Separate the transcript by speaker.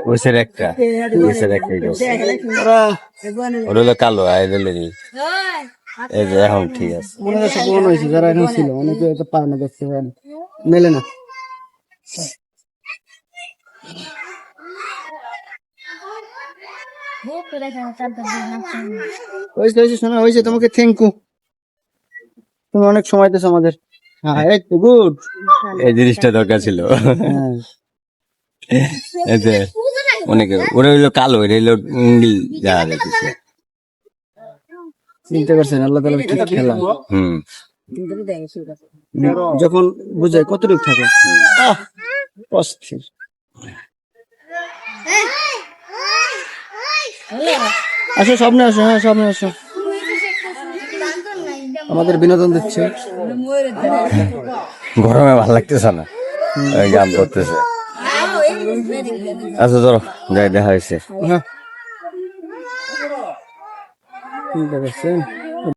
Speaker 1: ওইসের একটা ওটা হলো কালো আইডেল এই যে এখন ঠিক আছে
Speaker 2: মনে হচ্ছে পুরনো হয়েছে যারা এখন ছিল অনেকে এটা পায় না দেখতে পায় না মেলে না হয়েছে হয়েছে শোনা হয়েছে তোমাকে থ্যাংক ইউ তুমি অনেক সময় দিয়েছো আমাদের হ্যাঁ এই তো গুড
Speaker 1: এই জিনিসটা দরকার ছিল এই যে অনেকে ওরা হইলো কালো এটা হইলো যা দেখতেছে
Speaker 2: চিন্তা করছেন আল্লাহ তাআলা কি খেলা
Speaker 1: হুম
Speaker 2: যখন বুঝায় কতটুকু থাকে অস্থির আসো সামনে আসো হ্যাঁ সামনে আসো আমাদের বিনোদন দিচ্ছে
Speaker 1: গরমে ভালো লাগতেছে না গান করতেছে আচ্ছা ধরো যাই দেখা হয়েছে
Speaker 2: হ্যাঁ চিন্তা করছেন